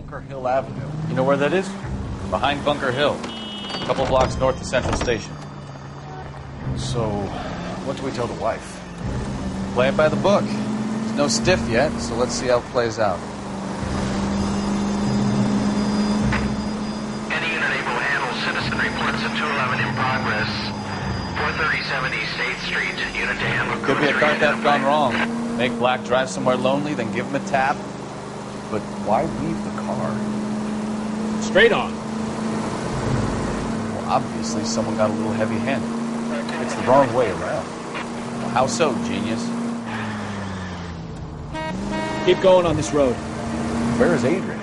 Bunker Hill Avenue. You know where that is? Behind Bunker Hill. A couple blocks north of Central Station. So, what do we tell the wife? Play it by the book. There's no stiff yet, so let's see how it plays out. Any unit able to handle citizen reports of 211 in progress. 43070 State Street, unit to handle. Could be a car theft gone wrong. Make Black drive somewhere lonely, then give him a tap. But why leave the car? Straight on. Well, obviously someone got a little heavy-handed. It's the wrong way around. Well, how so, genius? Keep going on this road. Where is Adrian?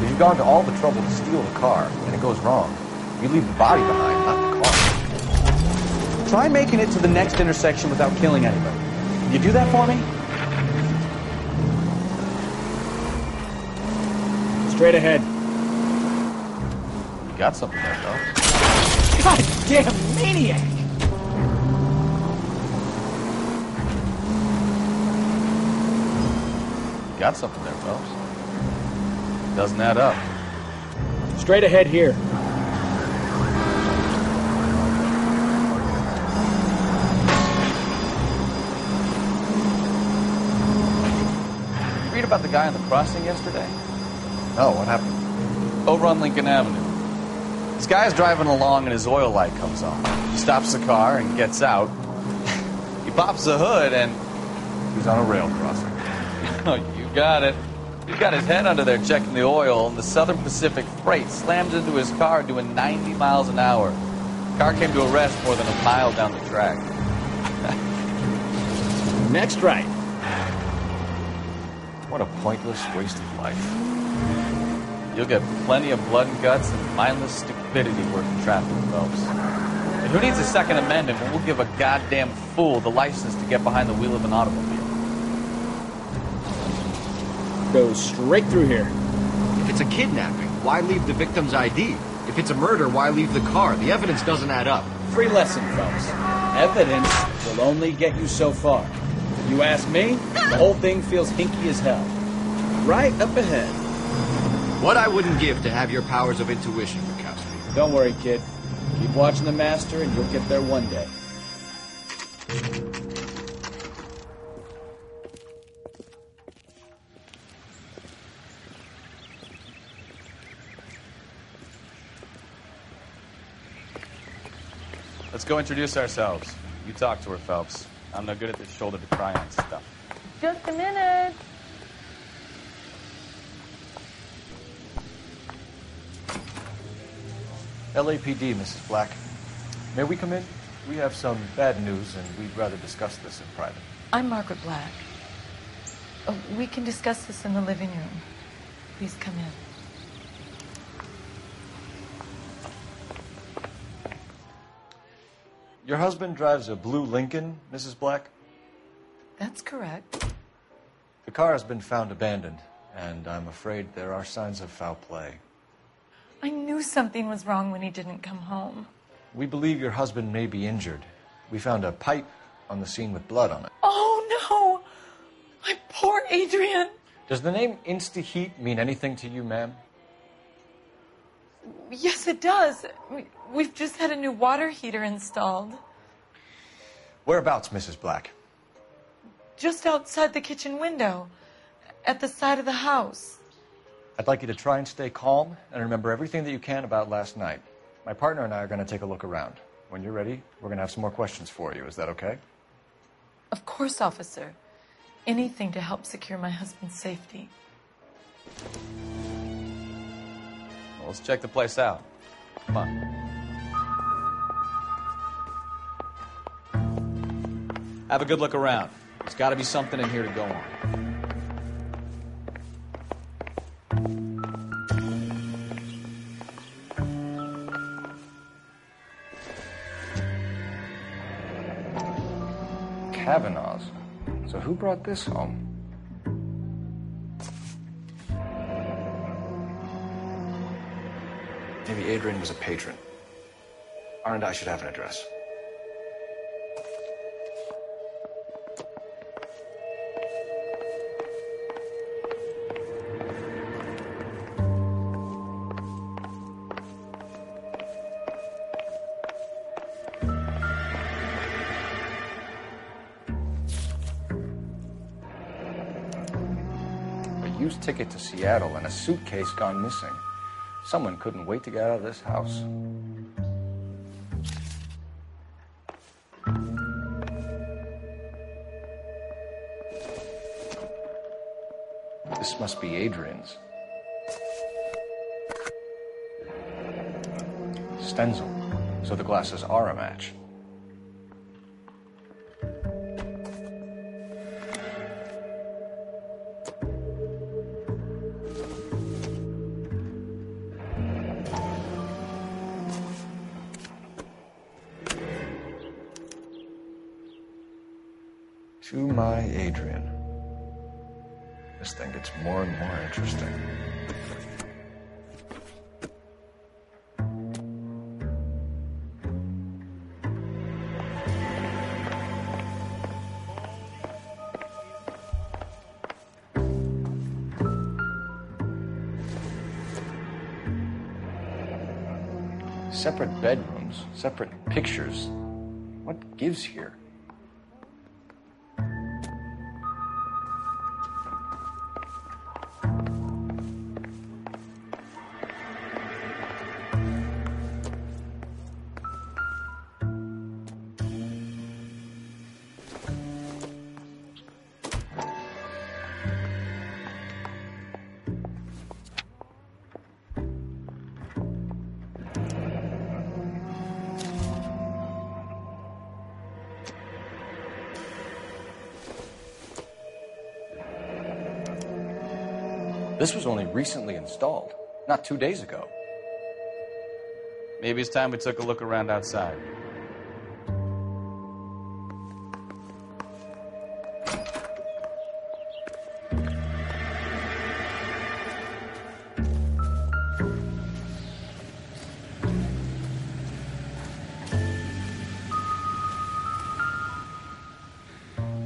If you've gone to all the trouble to steal the car, and it goes wrong, you leave the body behind, not the car. Try making it to the next intersection without killing anybody. Can you do that for me? Straight ahead. You got something there, though. Goddamn maniac! You got something there, Phelps. Doesn't add up. Straight ahead here. Read about the guy on the crossing yesterday? No, what happened? Over on Lincoln Avenue. This guy's driving along and his oil light comes on. He stops the car and gets out. He pops the hood and He's on a rail crossing. oh, you got it. He's got his head under there checking the oil, and the Southern Pacific Freight slams into his car doing 90 miles an hour. The car came to a rest more than a mile down the track. Next right. What a pointless waste of life. You'll get plenty of blood and guts and mindless stupidity working traffic, Phelps. And who needs a Second Amendment when we'll give a goddamn fool the license to get behind the wheel of an automobile? Go straight through here. If it's a kidnapping, why leave the victim's ID? If it's a murder, why leave the car? The evidence doesn't add up. Free lesson, Phelps. Evidence will only get you so far. If you ask me, the whole thing feels hinky as hell. Right up ahead. What I wouldn't give to have your powers of intuition, Bukowski. Don't worry, kid. Keep watching the master and you'll get there one day. Let's go introduce ourselves. You talk to her, Phelps. I'm no good at this shoulder-to-cry-on stuff. Just a minute. LAPD, Mrs. Black. May we come in? We have some bad news, and we'd rather discuss this in private. I'm Margaret Black. Oh, we can discuss this in the living room. Please come in. Your husband drives a blue Lincoln, Mrs. Black? That's correct. The car has been found abandoned, and I'm afraid there are signs of foul play. I knew something was wrong when he didn't come home. We believe your husband may be injured. We found a pipe on the scene with blood on it. Oh, no! My poor Adrian! Does the name Insta-Heat mean anything to you, ma'am? Yes, it does. We've just had a new water heater installed. Whereabouts, Mrs. Black? Just outside the kitchen window, at the side of the house. I'd like you to try and stay calm and remember everything that you can about last night. My partner and I are going to take a look around. When you're ready, we're going to have some more questions for you. Is that okay? Of course, officer. Anything to help secure my husband's safety. Well, let's check the place out. Come on. Have a good look around. There's got to be something in here to go on. Kavanaugh's. So who brought this home? Maybe Adrian was a patron. R&I should have an address. cruise ticket to Seattle and a suitcase gone missing. Someone couldn't wait to get out of this house. This must be Adrian's. Stencil, so the glasses are a match. To my Adrian. This thing gets more and more interesting. Separate bedrooms, separate pictures. What gives here? This was only recently installed, not 2 days ago. Maybe it's time we took a look around outside.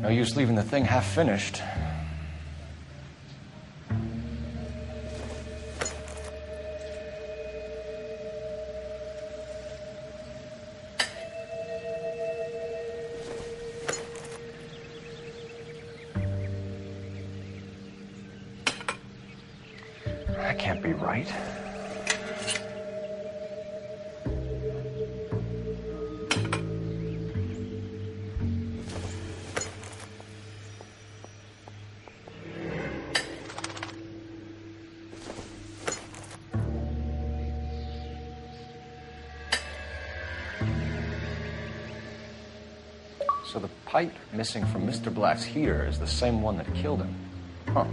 No use leaving the thing half finished. That can't be right. So the pipe missing from Mr. Black's heater is the same one that killed him. Huh.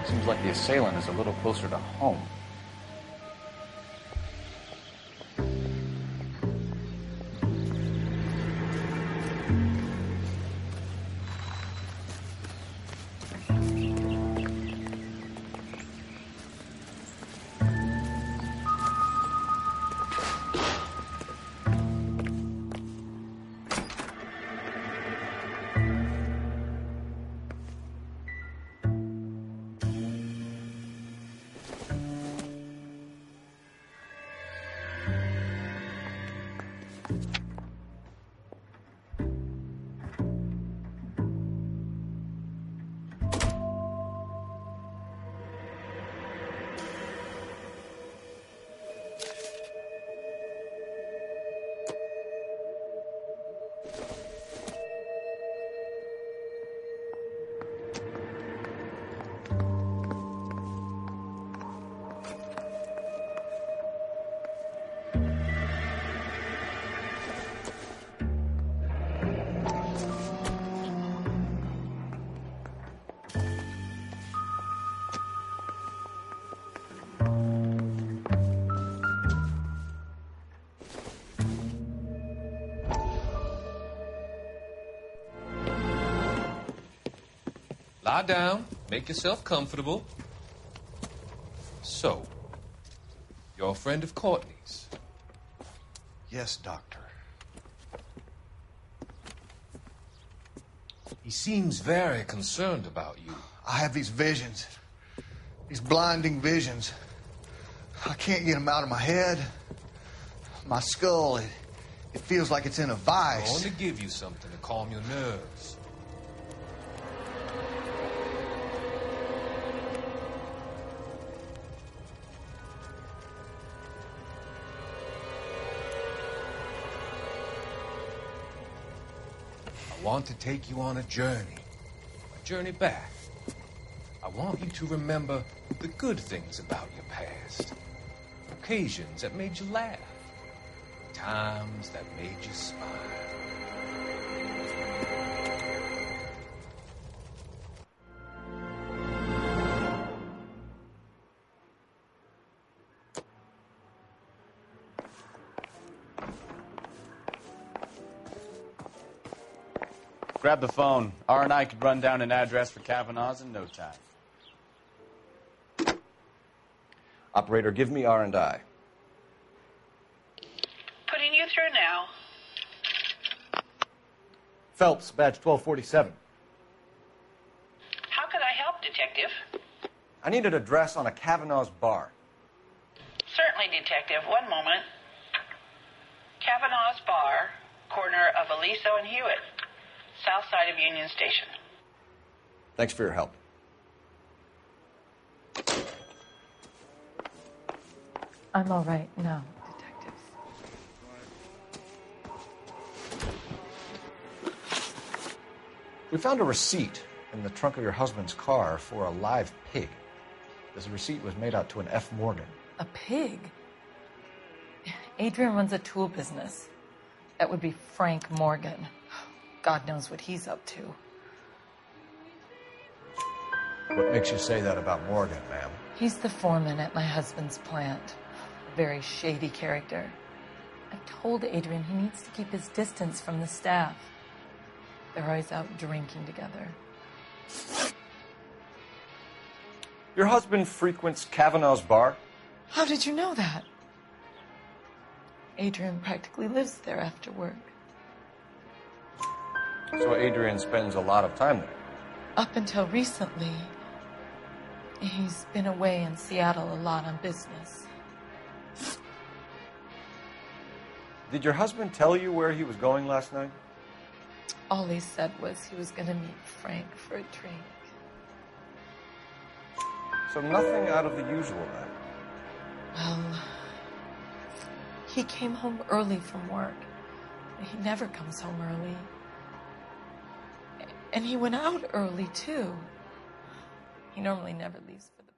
Seems like the assailant is a little closer to home. Lie down. Make yourself comfortable. So, you're a friend of Courtney's? Yes, Doctor. He seems very concerned about you. I have these visions. These blinding visions. I can't get them out of my head. My skull, it feels like it's in a I vice. want to give you something to calm your nerves. want to take you on a journey back. I want you to remember the good things about your past, occasions that made you laugh, times that made you smile. Grab the phone. R&I could run down an address for Kavanaugh's in no time. Operator, give me R&I. Putting you through now. Phelps, badge 1247. How could I help, Detective? I need an address on a Kavanaugh's bar. Certainly, Detective. One moment. Kavanaugh's Bar, corner of Aliso and Hewitt, south side of Union Station. Thanks for your help. I'm all right now, detectives. We found a receipt in the trunk of your husband's car for a live pig. This receipt was made out to an F. Morgan. A pig? Adrian runs a tool business. That would be Frank Morgan. God knows what he's up to. What makes you say that about Morgan, ma'am? He's the foreman at my husband's plant. A very shady character. I told Adrian he needs to keep his distance from the staff. They're always out drinking together. Your husband frequents Kavanaugh's bar? How did you know that? Adrian practically lives there after work. So Adrian spends a lot of time there? Up until recently, he's been away in Seattle a lot on business. Did your husband tell you where he was going last night? All he said was he was going to meet Frank for a drink. So nothing out of the usual then? Well, he came home early from work. He never comes home early. And he went out early, too. He normally never leaves for the